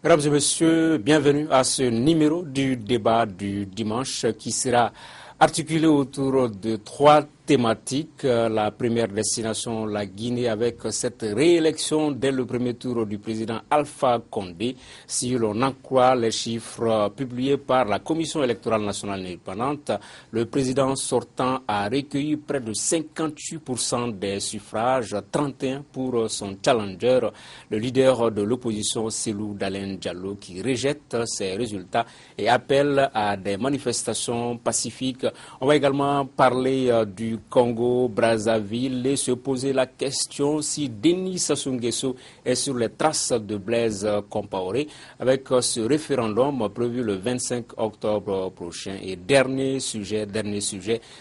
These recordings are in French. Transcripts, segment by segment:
Mesdames et messieurs, bienvenue à ce numéro du débat du dimanche qui sera articulé autour de trois thématiques. La première destination, la Guinée, avec cette réélection dès le premier tour du président Alpha Condé. Si l'on en croit les chiffres publiés par la Commission électorale nationale indépendante, le président sortant a recueilli près de 58% des suffrages, 31% pour son challenger, le leader de l'opposition Cellou Dalein Diallo, qui rejette ces résultats et appelle à des manifestations pacifiques. On va également parler du Congo-Brazzaville et se poser la question si Denis Sassou Nguesso est sur les traces de Blaise Compaoré avec ce référendum prévu le 25 octobre prochain. Et dernier sujet,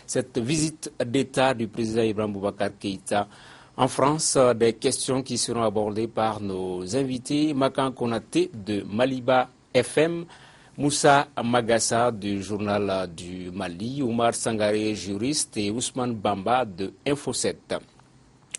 cette visite d'État du président Ibrahim Boubacar Keïta en France, des questions qui seront abordées par nos invités. Makan Konaté de Maliba FM, Moussa Magassa du Journal du Mali, Oumar Sangaré, juriste, et Ousmane Bamba de Info7.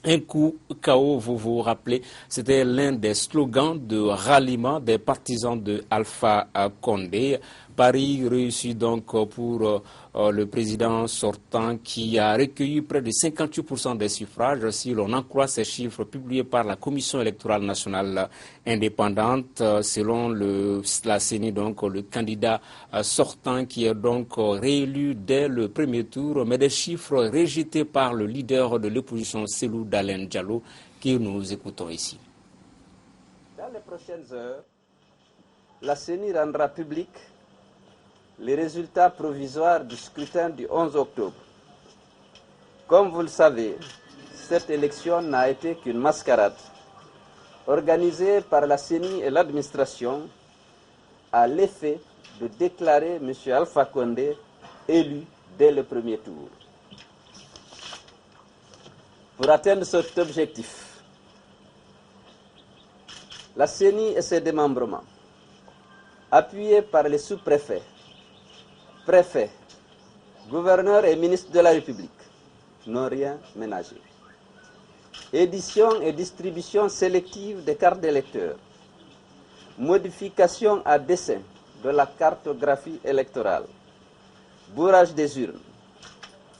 Un coup KO, vous vous rappelez, c'était l'un des slogans de ralliement des partisans de Alpha Condé. Paris réussi donc pour le président sortant qui a recueilli près de 58% des suffrages, si l'on en croit ces chiffres publiés par la Commission électorale nationale indépendante. Selon la CENI, donc le candidat sortant qui est donc réélu dès le premier tour, mais des chiffres rejetés par le leader de l'opposition Cellou Dalein Diallo, qui nous écoutons ici. Dans les prochaines heures, la CENI rendra public les résultats provisoires du scrutin du 11 octobre. Comme vous le savez, cette élection n'a été qu'une mascarade organisée par la CENI et l'administration à l'effet de déclarer M. Alpha Condé élu dès le premier tour. Pour atteindre cet objectif, la CENI et ses démembrements, appuyés par les sous-préfets, préfets, gouverneurs et ministres de la République, n'ont rien ménagé. Édition et distribution sélective des cartes d'électeurs, modification à dessein de la cartographie électorale, bourrage des urnes,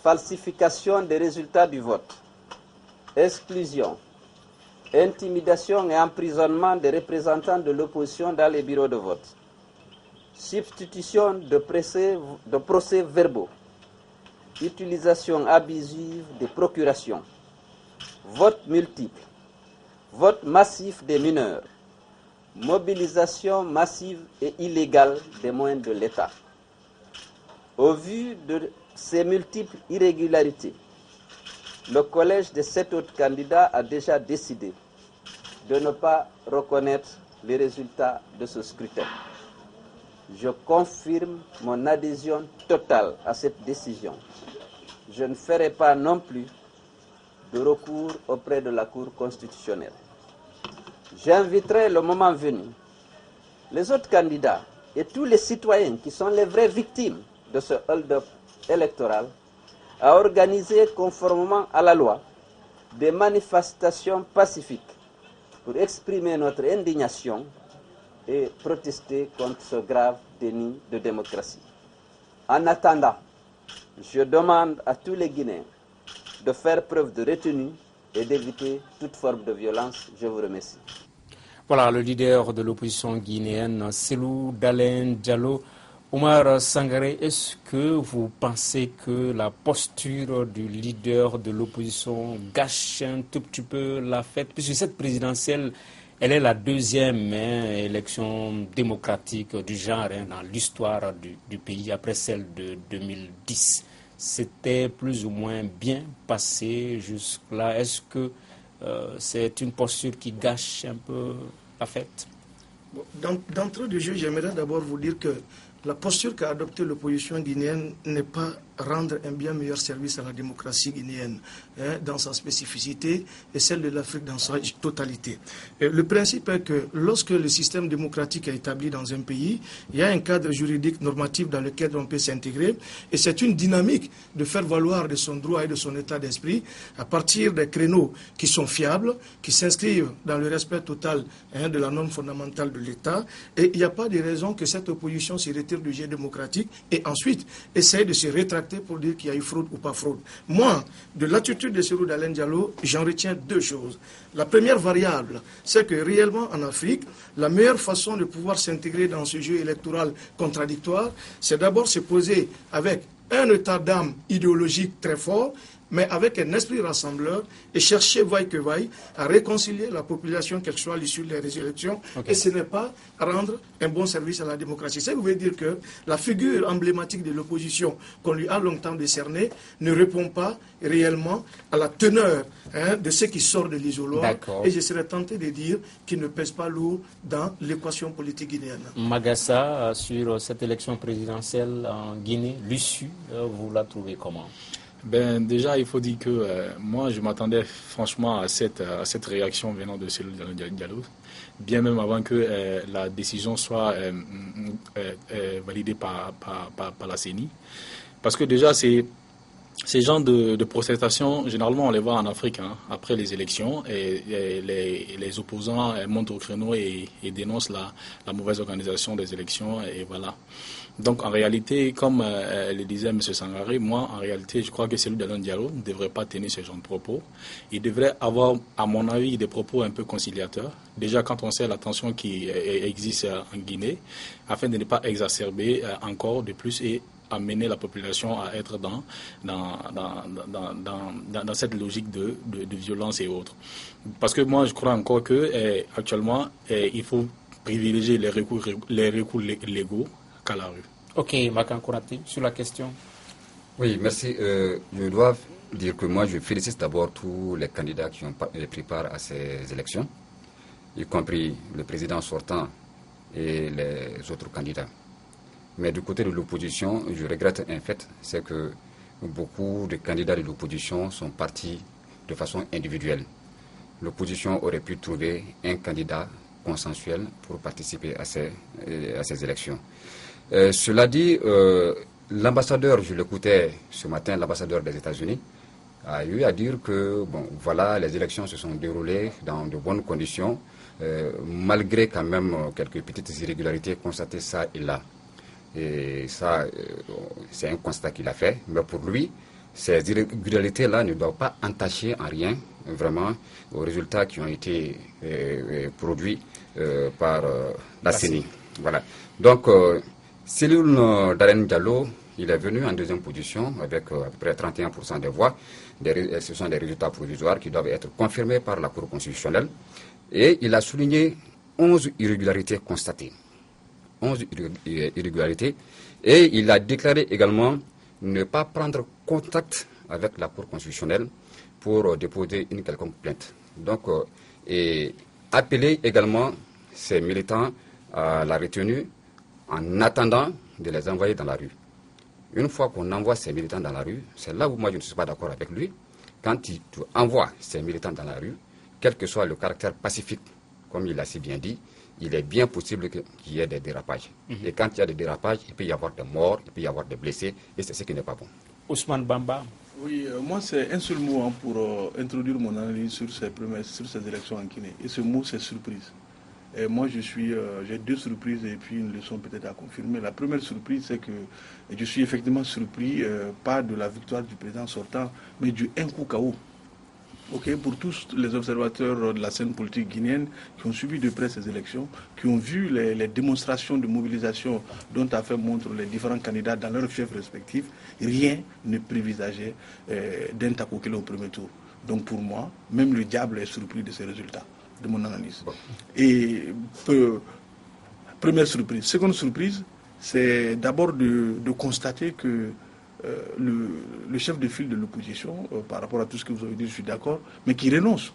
falsification des résultats du vote, exclusion, intimidation et emprisonnement des représentants de l'opposition dans les bureaux de vote, substitution de procès-verbaux, utilisation abusive des procurations, vote multiple, vote massif des mineurs, mobilisation massive et illégale des moyens de l'État. Au vu de ces multiples irrégularités, le collège des 7 autres candidats a déjà décidé de ne pas reconnaître les résultats de ce scrutin. Je confirme mon adhésion totale à cette décision. Je ne ferai pas non plus de recours auprès de la Cour constitutionnelle. J'inviterai le moment venu les autres candidats et tous les citoyens qui sont les vraies victimes de ce hold-up électoral à organiser conformément à la loi des manifestations pacifiques pour exprimer notre indignation et protester contre ce grave déni de démocratie. En attendant, je demande à tous les Guinéens de faire preuve de retenue et d'éviter toute forme de violence. Je vous remercie. Voilà le leader de l'opposition guinéenne, Cellou Dalein Diallo. Oumar Sangaré, est-ce que vous pensez que la posture du leader de l'opposition gâche un tout petit peu la fête, puisque cette présidentielle, elle est la deuxième élection démocratique du genre dans l'histoire du pays après celle de 2010. C'était plus ou moins bien passé jusque-là. Est-ce que c'est une posture qui gâche un peu la fête? D'entrée de jeu, j'aimerais d'abord vous dire que la posture qu'a adoptée l'opposition guinéenne n'est pas rendre un bien meilleur service à la démocratie guinéenne dans sa spécificité et celle de l'Afrique dans sa totalité. Et le principe est que lorsque le système démocratique est établi dans un pays, il y a un cadre juridique normatif dans lequel on peut s'intégrer et c'est une dynamique de faire valoir de son droit et de son état d'esprit à partir des créneaux qui sont fiables, qui s'inscrivent dans le respect total de la norme fondamentale de l'État et il n'y a pas de raison que cette opposition se retire du jeu démocratique et ensuite essaye de se rétracter pour dire qu'il y a eu fraude ou pas fraude. Moi, de l'attitude de Cellou Dalein Diallo, j'en retiens deux choses. La première variable, c'est que réellement en Afrique, la meilleure façon de pouvoir s'intégrer dans ce jeu électoral contradictoire, c'est d'abord se poser avec un état d'âme idéologique très fort, mais avec un esprit rassembleur et chercher, vaille que vaille, à réconcilier la population, quelle soit l'issue des élections. Okay. Et ce n'est pas rendre un bon service à la démocratie. Ça veut dire que la figure emblématique de l'opposition qu'on lui a longtemps décernée ne répond pas réellement à la teneur de ce qui sort de l'isoloir. Et je serais tenté de dire qu'il ne pèse pas lourd dans l'équation politique guinéenne. Magassa, sur cette élection présidentielle en Guinée, l'issue, vous la trouvez comment? Ben, déjà, il faut dire que moi, je m'attendais franchement à cette réaction venant de Cellou Dalein Diallo, bien même avant que la décision soit validée par la CENI. Parce que déjà, ces genres de protestations, généralement, on les voit en Afrique, après les élections, et les opposants montent au créneau et dénoncent la mauvaise organisation des élections, et voilà. Donc en réalité, comme le disait M. Sangaré, moi en réalité je crois que Cellou Dalein Diallo ne devrait pas tenir ce genre de propos. Il devrait avoir, à mon avis, des propos un peu conciliateurs. Déjà quand on sait la tension qui existe en Guinée, afin de ne pas exacerber encore de plus et amener la population à être dans cette logique de violence et autres. Parce que moi je crois encore que actuellement il faut privilégier les recours légaux qu'à la rue. Ok, Makan Konaté, sur la question. Oui, merci. Je dois dire que moi, je félicite d'abord tous les candidats qui ont pris part à ces élections, y compris le président sortant et les autres candidats. Mais du côté de l'opposition, je regrette un fait, c'est que beaucoup de candidats de l'opposition sont partis de façon individuelle. L'opposition aurait pu trouver un candidat consensuel pour participer à ces élections. Cela dit, l'ambassadeur, je l'écoutais ce matin, l'ambassadeur des États-Unis, a eu à dire que, bon, voilà, les élections se sont déroulées dans de bonnes conditions, malgré quand même quelques petites irrégularités constatées ça et là. Et ça, c'est un constat qu'il a fait, mais pour lui, ces irrégularités-là ne doivent pas entacher en rien, vraiment, aux résultats qui ont été produits par la CENI. Voilà. Donc, Cellou Dalein Diallo, il est venu en deuxième position avec à peu près 31% des voix. Ce sont des résultats provisoires qui doivent être confirmés par la Cour constitutionnelle. Et il a souligné 11 irrégularités constatées. 11 irrégularités. Et il a déclaré également ne pas prendre contact avec la Cour constitutionnelle pour déposer une quelconque plainte. Donc, et appeler également ces militants à la retenue en attendant de les envoyer dans la rue. Une fois qu'on envoie ces militants dans la rue, c'est là où moi je ne suis pas d'accord avec lui. Quand tu envoies ces militants dans la rue, quel que soit le caractère pacifique, comme il a si bien dit, il est bien possible qu'il y ait des dérapages. Et quand il y a des dérapages, il peut y avoir des morts, il peut y avoir des blessés, et c'est ce qui n'est pas bon. Ousmane Bamba. Oui, moi c'est un seul mot pour introduire mon analyse sur ces élections en Guinée. Et ce mot, c'est surprise. Et moi, j'ai deux surprises et puis une leçon peut-être à confirmer. La première surprise, c'est que je suis effectivement surpris, pas de la victoire du président sortant, mais du un coup KO. Okay, pour tous les observateurs de la scène politique guinéenne qui ont suivi de près ces élections, qui ont vu les démonstrations de mobilisation dont a fait montre les différents candidats dans leurs chefs respectifs, rien ne prévisageait d'un Takokele au premier tour. Donc pour moi, même le diable est surpris de ces résultats, de mon analyse. Et première surprise. Seconde surprise, c'est d'abord de constater que le chef de file de l'opposition, par rapport à tout ce que vous avez dit, je suis d'accord, mais qui renonce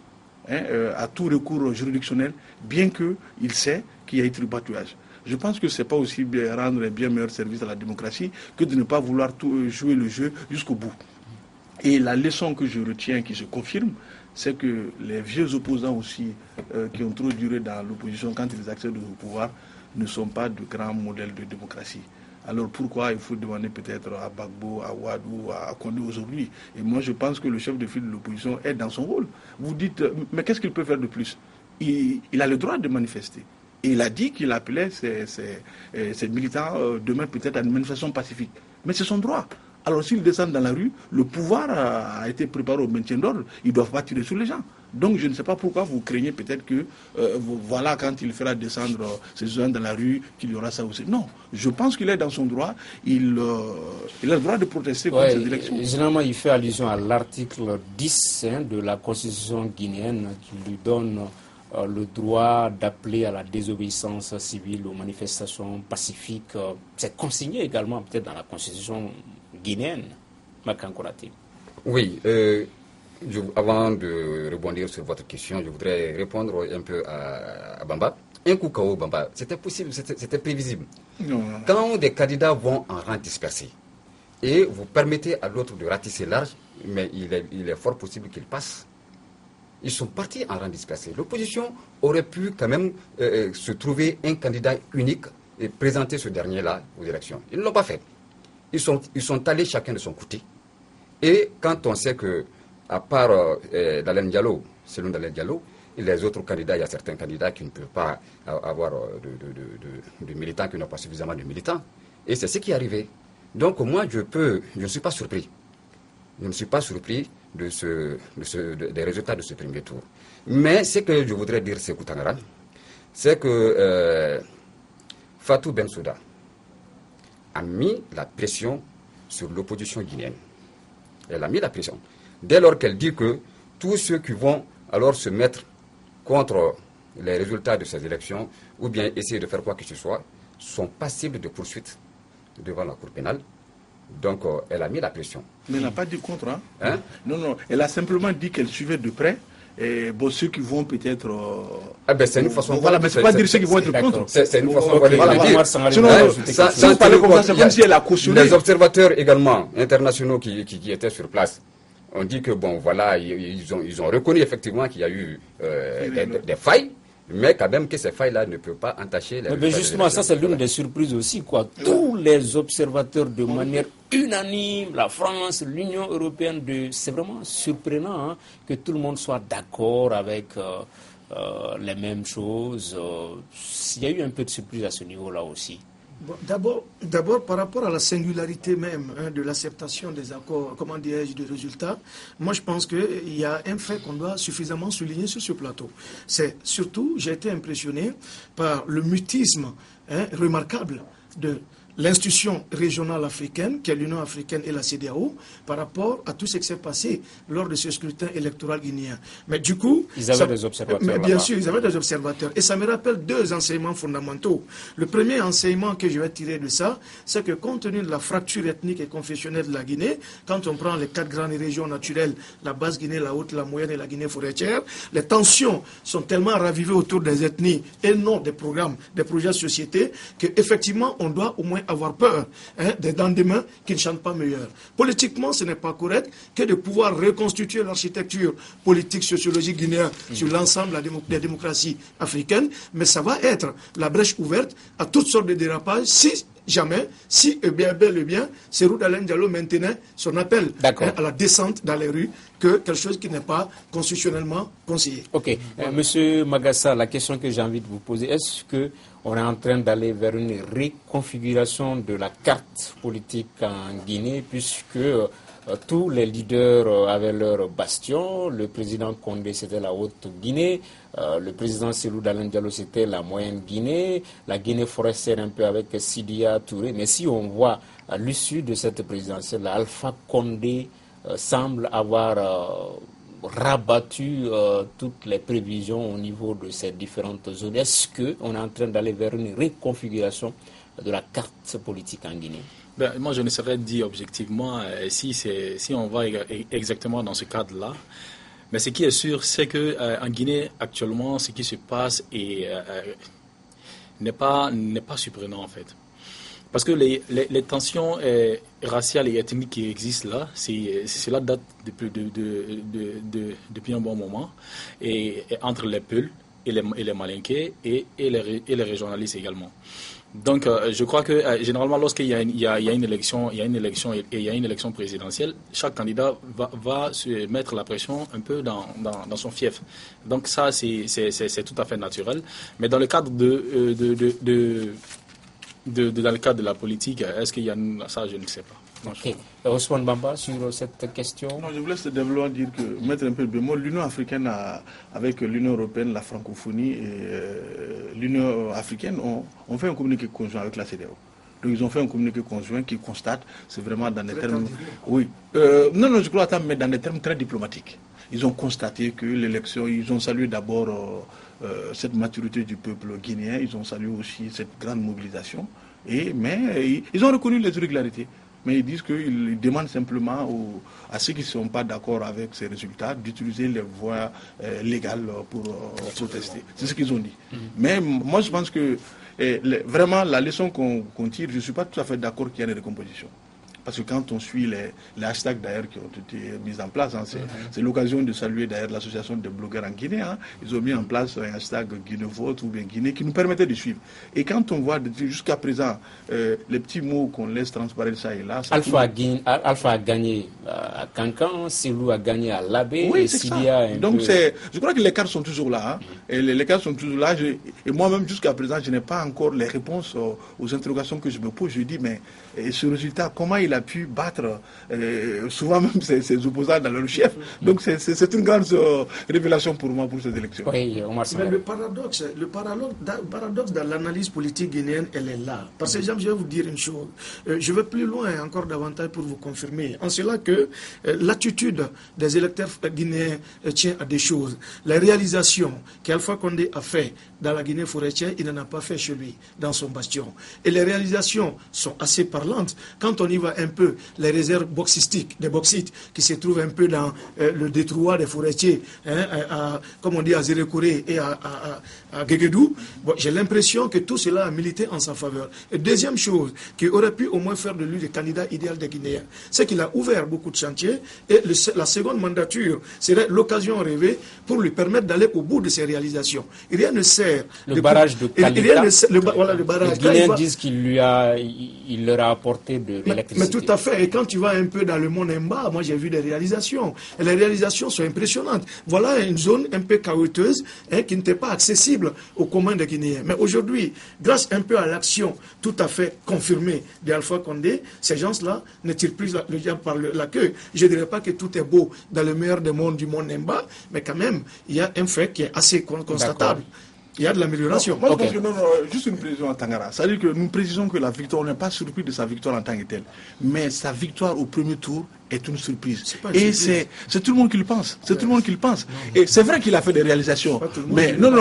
à tout recours juridictionnel, bien qu'il sait qu'il y a eu tributouillage. Je pense que ce n'est pas aussi bien rendre un bien meilleur service à la démocratie que de ne pas vouloir jouer le jeu jusqu'au bout. Et la leçon que je retiens, qui se confirme, c'est que les vieux opposants aussi, qui ont trop duré dans l'opposition, quand ils accèdent au pouvoir, ne sont pas de grands modèles de démocratie. Alors pourquoi il faut demander peut-être à Gbagbo, à Wade ou à Condé aujourd'hui? Et moi je pense que le chef de file de l'opposition est dans son rôle. Vous dites, mais qu'est-ce qu'il peut faire de plus? Il a le droit de manifester. Et il a dit qu'il appelait ses militants demain peut-être à une manifestation pacifique. Mais c'est son droit. Alors s'ils descendent dans la rue, le pouvoir a été préparé au maintien d'ordre. Ils ne doivent pas tirer sur les gens. Donc je ne sais pas pourquoi vous craignez peut-être que, voilà, quand il fera descendre ces gens dans la rue, qu'il y aura ça aussi. Non, je pense qu'il est dans son droit. Il a le droit de protester contre ces élections. Généralement, il fait allusion à l'article 10 de la Constitution guinéenne qui lui donne le droit d'appeler à la désobéissance civile aux manifestations pacifiques. C'est consigné également peut-être dans la Constitution guinéenne, Makankorati. Oui, avant de rebondir sur votre question, je voudrais répondre un peu à Bamba. Un coup KO, Bamba, c'était possible, c'était prévisible. Non. Quand des candidats vont en rang dispersé et vous permettez à l'autre de ratisser large, mais il est fort possible qu'il passe. Ils sont partis en rang dispersé. L'opposition aurait pu quand même se trouver un candidat unique et présenter ce dernier-là aux élections. Ils ne l'ont pas fait. Ils sont allés chacun de son côté. Et quand on sait que, à part Dalen Diallo, selon Dalen Diallo, et les autres candidats, il y a certains candidats qui ne peuvent pas avoir de militants, qui n'ont pas suffisamment de militants. Et c'est ce qui est arrivé. Donc moi, je ne suis pas surpris. Je ne suis pas surpris des résultats de ce premier tour. Mais ce que je voudrais dire, c'est Koutangara, c'est que Fatou Bensouda a mis la pression sur l'opposition guinéenne. Elle a mis la pression. Dès lors qu'elle dit que tous ceux qui vont alors se mettre contre les résultats de ces élections, ou bien essayer de faire quoi que ce soit, sont passibles de poursuites devant la Cour pénale. Donc, elle a mis la pression. Mais elle n'a pas dit contre. Hein? Non, elle a simplement dit qu'elle suivait de près. Et bon, ceux qui vont peut-être. C'est une façon. Voilà, mais c'est pas dire ceux qui vont être contre. C'est une façon de dire. Sinon, si vous parlez comme ça, c'est comme si elle a cautionné. Les observateurs également internationaux qui étaient sur place ont dit que bon, voilà, ils ont reconnu effectivement qu'il y a eu des failles. Mais quand même que ces failles-là ne peuvent pas entacher les... Mais justement, ça c'est l'une des surprises aussi, quoi. Tous les observateurs de manière unanime, la France, l'Union européenne, c'est vraiment surprenant que tout le monde soit d'accord avec les mêmes choses. Il y a eu un peu de surprise à ce niveau-là aussi. Bon, d'abord, par rapport à la singularité même de l'acceptation des accords, comment dirais-je, de résultats, moi je pense qu'il y a un fait qu'on doit suffisamment souligner sur ce plateau. C'est surtout, j'ai été impressionné par le mutisme remarquable de l'institution régionale africaine, qui est l'Union africaine et la CEDEAO, par rapport à tout ce qui s'est passé lors de ce scrutin électoral guinéen. Mais du coup... Ils avaient des observateurs. Mais bien sûr, ils avaient des observateurs. Et ça me rappelle deux enseignements fondamentaux. Le premier enseignement que je vais tirer de ça, c'est que compte tenu de la fracture ethnique et confessionnelle de la Guinée, quand on prend les 4 grandes régions naturelles, la Basse-Guinée, la Haute, la Moyenne et la Guinée forestière, les tensions sont tellement ravivées autour des ethnies et non des programmes, des projets de société, qu'effectivement, on doit au moins avoir peur des lendemains qui ne chantent pas meilleur. Politiquement, ce n'est pas correct que de pouvoir reconstituer l'architecture politique, sociologique guinéenne sur l'ensemble des démocraties africaines, mais ça va être la brèche ouverte à toutes sortes de dérapages si jamais, si bel et bien, Serou Dalen Diallo maintenait son appel à la descente dans les rues que quelque chose qui n'est pas constitutionnellement conseillé. Ok. Monsieur Magassa, la question que j'ai envie de vous poser, est-ce qu'on est en train d'aller vers une reconfiguration de la carte politique en Guinée, puisque tous les leaders avaient leur bastion, le président Condé c'était la Haute-Guinée, le président Cellou Dalein Diallo c'était la Moyenne-Guinée, la Guinée forestière un peu avec Sidia Touré, mais si on voit à l'issue de cette présidentielle, Alpha Condé semble avoir rabattu toutes les prévisions au niveau de ces différentes zones. Est-ce qu'on est en train d'aller vers une reconfiguration de la carte politique en Guinée? Moi, je ne saurais dire objectivement si on va exactement dans ce cadre-là. Mais ce qui est sûr, c'est qu'en Guinée, actuellement, ce qui se passe est n'est pas surprenant en fait. Parce que les tensions raciales et ethniques qui existent là, cela date depuis un bon moment, et entre les Peuls et les Malinqués et les régionalistes également. Donc, je crois que généralement, lorsqu'il y a une élection présidentielle, chaque candidat va se mettre la pression un peu dans son fief. Donc ça, c'est tout à fait naturel. Mais dans le cadre dans le cadre de la politique, est-ce qu'il y a ça, je ne sais pas. Ok. Ousmane Bamba, sur cette question. Non, je voulais simplement dire que, mettre un peu le bémol, l'Union africaine, avec l'Union européenne, la francophonie et l'Union africaine, ont fait un communiqué conjoint avec la CEDEAO. Donc ils ont fait un communiqué conjoint qui constate, c'est vraiment dans des termes... Oui. Non, je crois, mais dans des termes très diplomatiques. Ils ont constaté que l'élection, ils ont salué d'abord cette maturité du peuple guinéen, ils ont salué aussi cette grande mobilisation, mais ils ont reconnu les irrégularités. Mais ils disent qu'ils demandent simplement à ceux qui ne sont pas d'accord avec ces résultats d'utiliser les voies légales pour protester. C'est ce qu'ils ont dit. Mais moi, je pense que vraiment, la leçon qu'on tire, je ne suis pas tout à fait d'accord qu'il y ait une recomposition. Parce que quand on suit les hashtags d'ailleurs qui ont été mis en place, c'est l'occasion de saluer d'ailleurs l'association des blogueurs en Guinée. Ils ont mis en place un hashtag Guinévote ou bien Guinée qui nous permettait de suivre. Et quand on voit jusqu'à présent les petits mots qu'on laisse transparaître ça et là... Alpha a gagné à Cancan, Silou a gagné à Labé. Oui, c'est ça. Donc je crois que les cartes sont toujours là. Et les cartes sont toujours là. Et moi-même jusqu'à présent, je n'ai pas encore les réponses aux interrogations que je me pose. Je dis, mais ce résultat, comment il a pu battre souvent même ses opposants dans leur chef. Donc c'est une grande révélation pour moi pour ces élections. Oui, Omar Sama. Mais le paradoxe dans l'analyse politique guinéenne, elle est là. Parce que je vais vous dire une chose. Je vais plus loin encore davantage pour vous confirmer. En cela que l'attitude des électeurs guinéens tient à des choses. La réalisation qu'Alpha Condé a fait dans la Guinée forestière, il n'en a pas fait chez lui, dans son bastion. Et les réalisations sont assez parlantes. Quand on y va un peu, les réserves des bauxites qui se trouvent un peu dans le détroit des forestiers, comme on dit à Zérékouré et à Guéguédou, j'ai l'impression que tout cela a milité en sa faveur. Et deuxième chose, qui aurait pu au moins faire de lui le candidat idéal des Guinéens, c'est qu'il a ouvert beaucoup de chantiers et la seconde mandature serait l'occasion rêvée pour lui permettre d'aller au bout de ses réalisations. Rien ne sert. Le barrage de Kalita, le barrage. Les Guinéens disent qu'il leur a apporté de l'électricité. Mais tout à fait. Et quand tu vas un peu dans le monde Mba, moi j'ai vu des réalisations. Et les réalisations sont impressionnantes. Voilà une zone un peu chaotique qui n'était pas accessible aux communs des Guinéens. Mais aujourd'hui, grâce un peu à l'action tout à fait confirmée d'Alpha Condé, ces gens-là ne tirent plus le diable par la queue. Je ne dirais pas que tout est beau dans le meilleur des mondes du monde Mba, mais quand même, il y a un fait qui est assez constatable. Il y a de l'amélioration. Moi, je pense que juste une précision à Tangara. C'est-à-dire que nous précisons que la victoire, on n'est pas surpris de sa victoire en tant que telle. Mais sa victoire au premier tour est une surprise. Et c'est tout le monde qui le pense. C'est tout le monde qui le pense. Et c'est vrai qu'il a fait des réalisations. Mais non,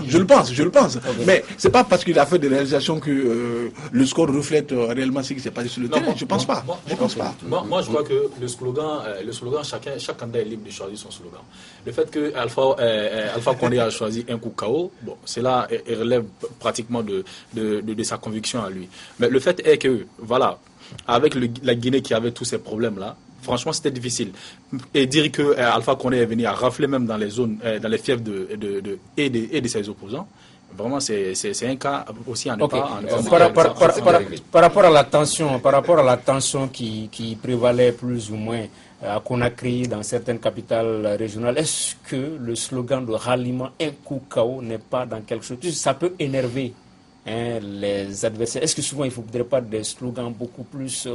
je le pense. Okay. Mais c'est pas parce qu'il a fait des réalisations que le score reflète réellement ce qui s'est passé sur le terrain. Je pense pas. Moi, je crois que le slogan, chaque candidat est libre de choisir son slogan. Le fait que Alpha Condé a choisi un coup KO, cela relève pratiquement de sa conviction à lui. Mais le fait est que, voilà, avec la Guinée qui avait tous ces problèmes-là, franchement, c'était difficile. Et dire que Alpha Condé est venu à rafler même dans les zones, dans les fiefs de ses opposants, vraiment, c'est un cas aussi à ne pas. Par rapport à la tension qui prévalait plus ou moins à Conakry, dans certaines capitales régionales, est-ce que le slogan de ralliement un coup KO n'est pas dans quelque chose? Ça peut énerver les adversaires. Est-ce que souvent il ne faudrait pas des slogans beaucoup plus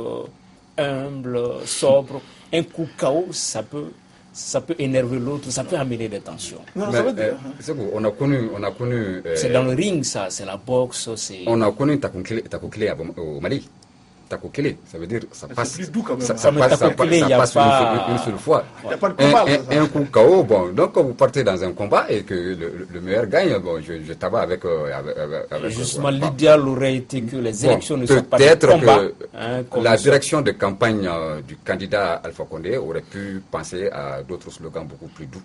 humbles, sobres? Un coup KO, ça peut énerver l'autre, ça peut amener des tensions. Non, on a connu. C'est dans le ring, ça, c'est la boxe. On a connu Takokele au Mali. Takokele, ça veut dire ça passe. C'est plus doux quand même. Ça passe une seule fois. Il n'y a pas de combat. Un coup KO, donc quand vous partez dans un combat et que le meilleur gagne, je tabac avec. Justement, l'idéal aurait été que les élections ne soient pas de combat. Peut-être que la direction de campagne du candidat Alpha Condé aurait pu penser à d'autres slogans beaucoup plus doux.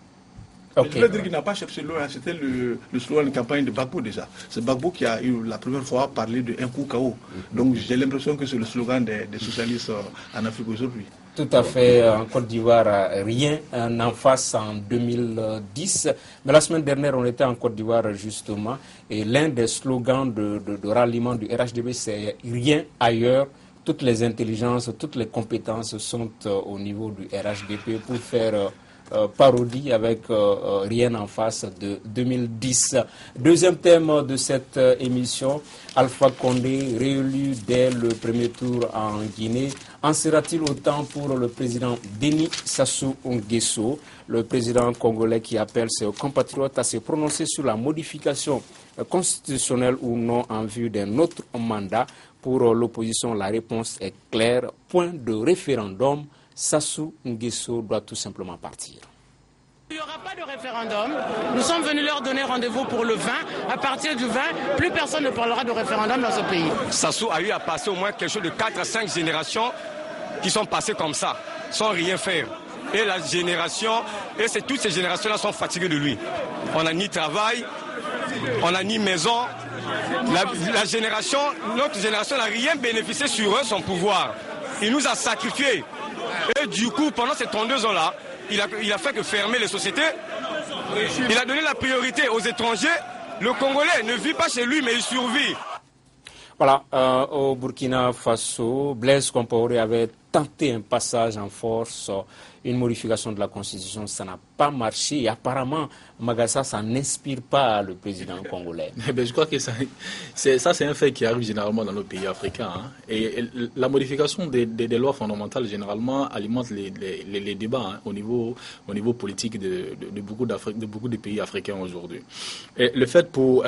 Okay. Je veux dire qu'il n'a pas cherché loin, c'était le slogan de campagne de Gbagbo déjà. C'est Gbagbo qui a eu la première fois parlé de un coup KO. Donc j'ai l'impression que c'est le slogan des socialistes en Afrique aujourd'hui. Tout à fait. En Côte d'Ivoire, rien n'en face en 2010. Mais la semaine dernière, on était en Côte d'Ivoire justement. Et l'un des slogans de ralliement du RHDP, c'est rien ailleurs. Toutes les intelligences, toutes les compétences sont au niveau du RHDP pour faire parodie avec rien en face de 2010. Deuxième thème de cette émission, Alpha Condé réélu dès le premier tour en Guinée. En sera-t-il autant pour le président Denis Sassou Nguesso, le président congolais qui appelle ses compatriotes à se prononcer sur la modification constitutionnelle ou non en vue d'un autre mandat? Pour l'opposition, la réponse est claire. Point de référendum. Sassou Nguesso doit tout simplement partir. Il n'y aura pas de référendum. Nous sommes venus leur donner rendez-vous pour le 20. À partir du 20, plus personne ne parlera de référendum dans ce pays. Sassou a eu à passer au moins quelque chose de 4 à 5 générations qui sont passées comme ça, sans rien faire. Et la génération, toutes ces générations-là sont fatiguées de lui. On n'a ni travail, on n'a ni maison. Notre génération n'a rien bénéficié sur eux, son pouvoir. Il nous a sacrifiés. Et du coup, pendant ces 32 ans-là, il a fait que fermer les sociétés. Il a donné la priorité aux étrangers. Le Congolais ne vit pas chez lui, mais il survit. Voilà, au Burkina Faso, Blaise Compaoré avait tenté un passage en force, une modification de la Constitution, ça n'a pas marché. Et apparemment, Magassa, ça n'inspire pas le président congolais. Mais je crois que c'est un fait qui arrive généralement dans nos pays africains. Hein. Et la modification des lois fondamentales, généralement, alimente les débats hein, au niveau politique de beaucoup de pays africains aujourd'hui. Et le fait pour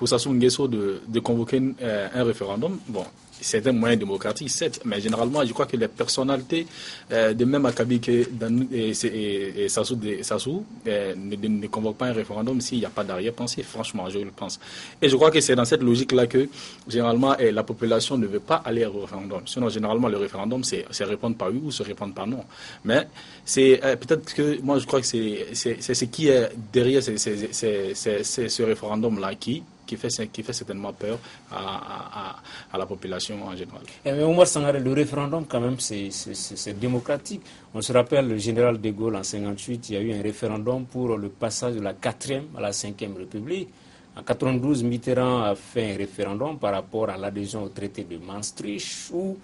Sassou Nguesso de convoquer un référendum, bon, c'est un moyen démocratique, certes, mais généralement, je crois que les personnalités de même acabit que et Sassou ne convoquent pas un référendum s'il n'y a pas d'arrière-pensée, franchement, je le pense. Et je crois que c'est dans cette logique-là que, généralement, la population ne veut pas aller au référendum. Sinon, généralement, le référendum, c'est répondre par oui ou se répondre par non. Mais c'est peut-être que, moi, je crois que c'est ce qui est derrière ce référendum-là qui fait certainement peur à la population en général. Mais Omar Sangaré, le référendum, quand même, c'est démocratique. On se rappelle, le général de Gaulle, en 1958, il y a eu un référendum pour le passage de la 4e à la 5e République. En 1992, Mitterrand a fait un référendum par rapport à l'adhésion au traité de Maastricht, où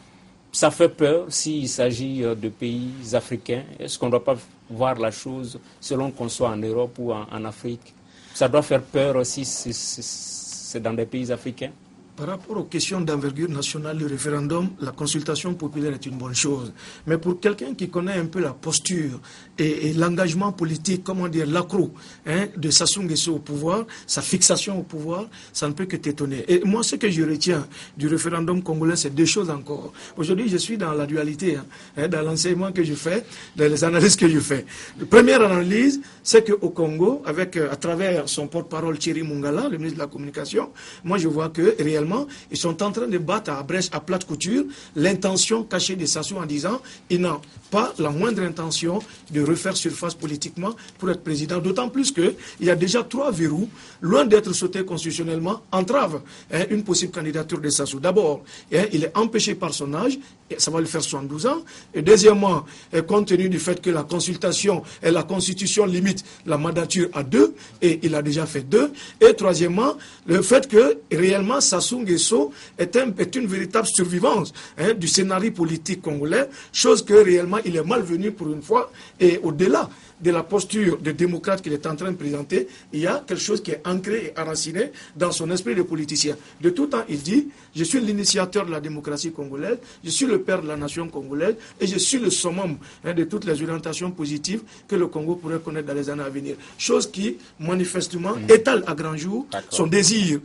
ça fait peur s'il s'agit de pays africains. Est-ce qu'on ne doit pas voir la chose selon qu'on soit en Europe ou en Afrique? Ça doit faire peur si c'est dans des pays africains? Par rapport aux questions d'envergure nationale, le référendum, la consultation populaire est une bonne chose. Mais pour quelqu'un qui connaît un peu la posture et l'engagement politique, comment dire, l'accro de Sassou Nguesso au pouvoir, sa fixation au pouvoir, ça ne peut que t'étonner. Et moi, ce que je retiens du référendum congolais, c'est deux choses encore. Aujourd'hui, je suis dans la dualité, dans l'enseignement que je fais, dans les analyses que je fais. La première analyse, c'est qu'au Congo, à travers son porte-parole Thierry Mungala, le ministre de la Communication, moi je vois que réellement, ils sont en train de battre à brèche, à plate couture, l'intention cachée de Sassou en disant il n'a pas la moindre intention de refaire surface politiquement pour être président. D'autant plus qu'il y a déjà 3 verrous, loin d'être sautés constitutionnellement, entravent une possible candidature de Sassou. D'abord, il est empêché par son âge, et ça va lui faire 72 ans. Et deuxièmement, compte tenu du fait que la consultation et la constitution limite la mandature à 2, et il a déjà fait 2. Et troisièmement, le fait que réellement Sassou Nguesso est une véritable survivance du scénario politique congolais, chose que réellement il est malvenu pour une fois, et au-delà de la posture de démocrate qu'il est en train de présenter, il y a quelque chose qui est ancré et enraciné dans son esprit de politicien. De tout temps, il dit, je suis l'initiateur de la démocratie congolaise, je suis le père de la nation congolaise, et je suis le summum de toutes les orientations positives que le Congo pourrait connaître dans les années à venir. Chose qui, manifestement, étale à grand jour son désir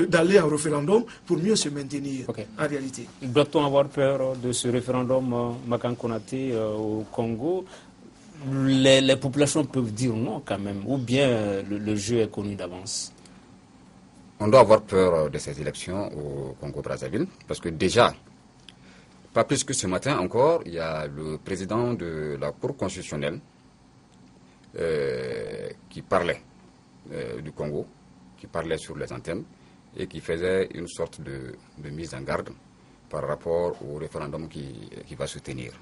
d'aller en référendum pour mieux se maintenir en réalité. Doit-on avoir peur de ce référendum Makan Konaté au Congo? Les populations peuvent dire non quand même, ou bien le jeu est connu d'avance? On doit avoir peur de ces élections au Congo-Brazzaville, parce que déjà, pas plus que ce matin encore, il y a le président de la Cour constitutionnelle qui parlait du Congo, qui parlait sur les antennes et qui faisait une sorte de mise en garde par rapport au référendum qui va se tenir.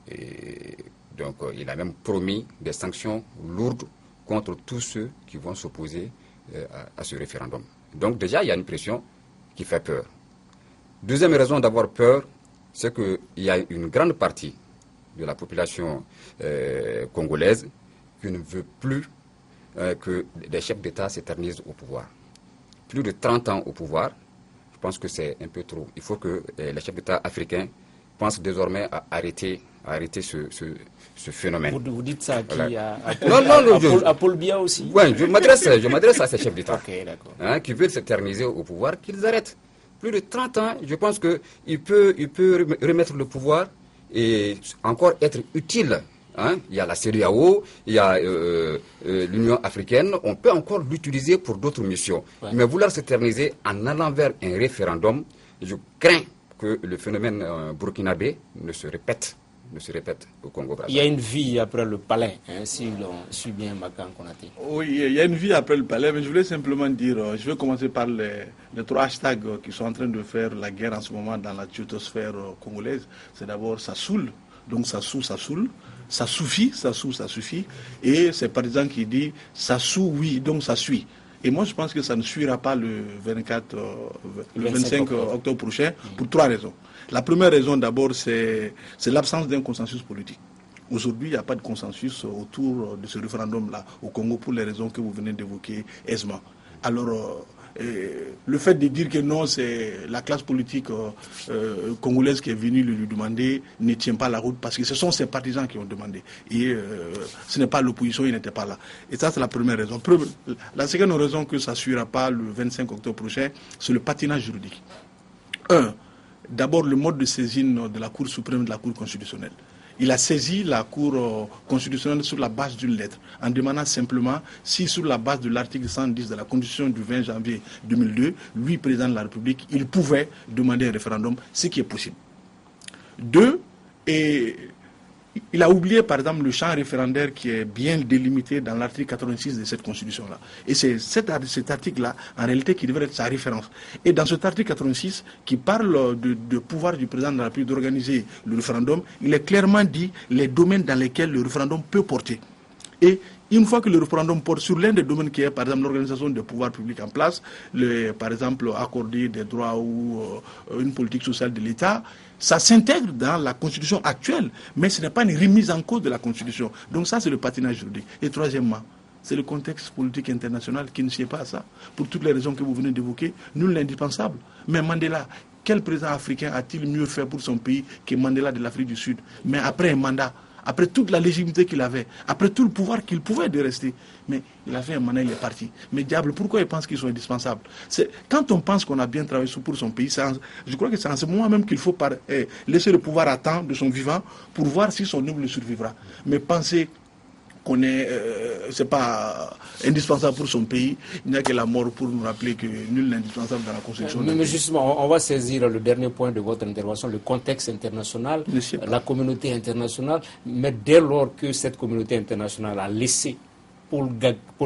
Et donc, il a même promis des sanctions lourdes contre tous ceux qui vont s'opposer à ce référendum. Donc, déjà, il y a une pression qui fait peur. Deuxième raison d'avoir peur, c'est qu'il y a une grande partie de la population congolaise qui ne veut plus que les chefs d'État s'éternisent au pouvoir. Plus de 30 ans au pouvoir, je pense que c'est un peu trop. Il faut que les chefs d'État africains pensent désormais à arrêter ce phénomène. Vous dites ça à qui? Voilà. À Paul Biya aussi? Oui, je m'adresse à ces chefs d'État Okay, qui veulent s'éterniser au pouvoir, qu'ils arrêtent. Plus de 30 ans, je pense qu'il peut remettre le pouvoir et encore être utile. Il y a la CEDEAO, il y a l'Union africaine, on peut encore l'utiliser pour d'autres missions. Ouais. Mais vouloir s'éterniser en allant vers un référendum, je crains que le phénomène burkinabé ne se répète au Congo-Brazzaville. Il y a une vie après le palais, si l'on suit bien Makan Konaté. Oui, il y a une vie après le palais, mais je voulais simplement dire, je vais commencer par les 3 hashtags qui sont en train de faire la guerre en ce moment dans la twittosphère congolaise. C'est d'abord ça saoule, donc ça saoule. Ça suffit, ça suffit. Et c'est par exemple qui dit ça sous, oui, donc ça suit. Et moi, je pense que ça ne suivra pas le 25 octobre prochain pour 3 raisons. La première raison, d'abord, c'est l'absence d'un consensus politique. Aujourd'hui, il n'y a pas de consensus autour de ce référendum-là au Congo pour les raisons que vous venez d'évoquer aisément. Alors, le fait de dire que non, c'est la classe politique congolaise qui est venue lui demander ne tient pas la route parce que ce sont ses partisans qui ont demandé. Et ce n'est pas l'opposition, il n'était pas là. Et ça, c'est la première raison. La seconde raison que ça ne suivra pas le 25 octobre prochain, c'est le patinage juridique. D'abord, le mode de saisine de la Cour suprême, de la Cour constitutionnelle. Il a saisi la Cour constitutionnelle sur la base d'une lettre, en demandant simplement si, sur la base de l'article 110 de la Constitution du 20 janvier 2002, lui, président de la République, il pouvait demander un référendum, ce qui est possible. 2, il a oublié, par exemple, le champ référendaire qui est bien délimité dans l'article 86 de cette Constitution-là. Et c'est cet article-là, en réalité, qui devrait être sa référence. Et dans cet article 86, qui parle de pouvoir du président de la République d'organiser le référendum, il est clairement dit les domaines dans lesquels le référendum peut porter. Et une fois que le référendum porte sur l'un des domaines qui est, par exemple, l'organisation des pouvoirs publics en place, par exemple, accorder des droits ou une politique sociale de l'État, ça s'intègre dans la Constitution actuelle, mais ce n'est pas une remise en cause de la Constitution. Donc ça, c'est le patinage juridique. Et troisièmement, c'est le contexte politique international qui ne sied pas à ça. Pour toutes les raisons que vous venez d'évoquer, nul n'est indispensable. Mais Mandela, quel président africain a-t-il mieux fait pour son pays que Mandela de l'Afrique du Sud? Mais après un mandat, après toute la légitimité qu'il avait, après tout le pouvoir qu'il pouvait de rester, mais il a fait un mandat, il est parti. Mais diable, pourquoi il pense qu'ils sont indispensables? Quand on pense qu'on a bien travaillé pour son pays, je crois que c'est en ce moment même qu'il faut laisser le pouvoir à temps de son vivant pour voir si son œuvre le survivra. Mais penser qu'on c'est pas indispensable pour son pays, il n'y a que la mort pour nous rappeler que nul n'est indispensable dans la Constitution. Mais justement, on va saisir le dernier point de votre intervention, le contexte international, la communauté internationale, mais dès lors que cette communauté internationale a laissé Paul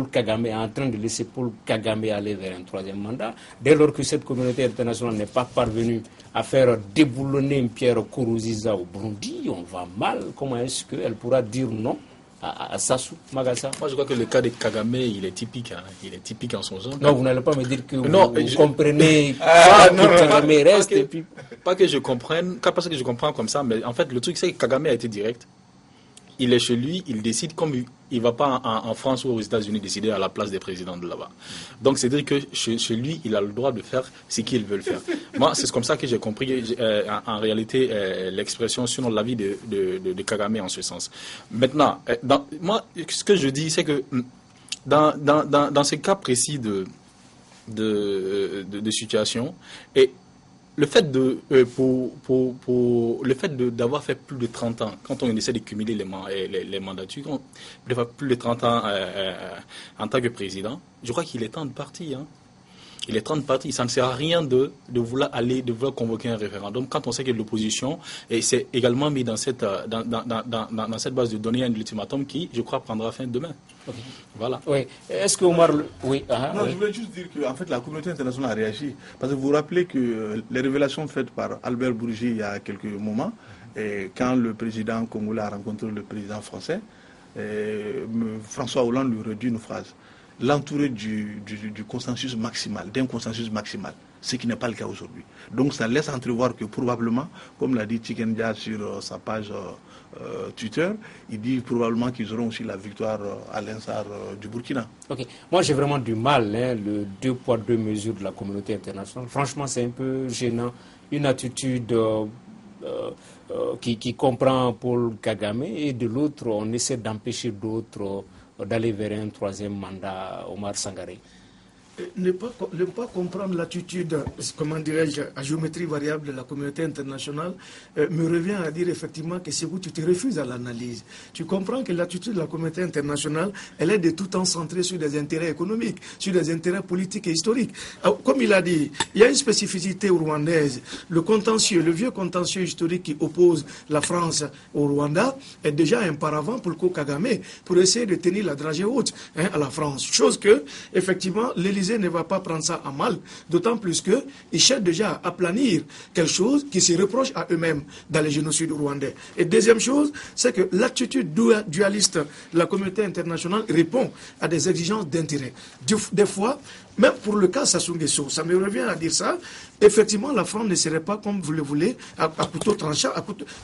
Kagame, est en train de laisser Paul Kagame aller vers un 3e mandat, dès lors que cette communauté internationale n'est pas parvenue à faire déboulonner une Pierre Nkurunziza au Burundi, on va mal. Comment est-ce qu'elle pourra dire non à Sassou Magassa? Moi, je crois que le cas de Kagame, il est typique. Il est typique en son genre. Non, vous n'allez pas me dire que vous comprenez que Kagame reste. Pas que je comprenne, pas parce que je comprends comme ça, mais en fait, le truc, c'est que Kagame a été direct. Il est chez lui, il décide comme il ne va pas en France ou aux États-Unis décider à la place des présidents de là-bas. Donc, c'est-à-dire que chez lui, il a le droit de faire ce qu'il veut faire. Moi, c'est comme ça que j'ai compris en réalité l'expression, sinon l'avis de Kagame en ce sens. Maintenant, moi, ce que je dis, c'est que dans ces cas précis de situation, et le fait d'avoir fait plus de 30 ans, quand on essaie de cumuler les mandatures, plus de 30 ans en tant que président, je crois qu'il est temps de partir. Il est 30 partis. Ça ne sert à rien de vouloir convoquer un référendum quand on sait que l'opposition s'est également mis dans cette base de données un ultimatum qui, je crois, prendra fin demain. Okay. Voilà. Oui. Est-ce que Omar... Oui. Non, je voulais juste dire que en fait, la communauté internationale a réagi. Parce que vous vous rappelez que les révélations faites par Albert Bourgi il y a quelques moments, et quand le président congolais a rencontré le président français, François Hollande lui redit une phrase. L'entourer du consensus maximal, d'un consensus maximal, ce qui n'est pas le cas aujourd'hui. Donc ça laisse entrevoir que probablement, comme l'a dit Chikendia sur sa page Twitter, il dit probablement qu'ils auront aussi la victoire à l'instar du Burkina. Ok. Moi j'ai vraiment du mal, le 2 poids 2 mesures de la communauté internationale. Franchement c'est un peu gênant. Une attitude qui comprend Paul Kagame et de l'autre on essaie d'empêcher d'autres d'aller vers un troisième mandat, Omar Sangaré. Ne pas comprendre l'attitude, comment dirais-je, à géométrie variable de la communauté internationale me revient à dire effectivement que c'est où tu te refuses à l'analyse. Tu comprends que l'attitude de la communauté internationale, elle est de tout temps centrée sur des intérêts économiques, sur des intérêts politiques et historiques. Alors, comme il a dit, il y a une spécificité rwandaise. Le contentieux, le vieux contentieux historique qui oppose la France au Rwanda est déjà un paravent pour le Kagame, pour essayer de tenir la dragée haute à la France. Chose que, effectivement, l'Élysée ne va pas prendre ça à mal, d'autant plus qu'ils cherchent déjà à planir quelque chose qui se reproche à eux-mêmes dans les génocides rwandais. Et deuxième chose, c'est que l'attitude dualiste de la communauté internationale répond à des exigences d'intérêt. Des fois, même pour le cas Sassou Nguesso, ça me revient à dire ça, effectivement la France ne serait pas, comme vous le voulez, à couteau tranchant,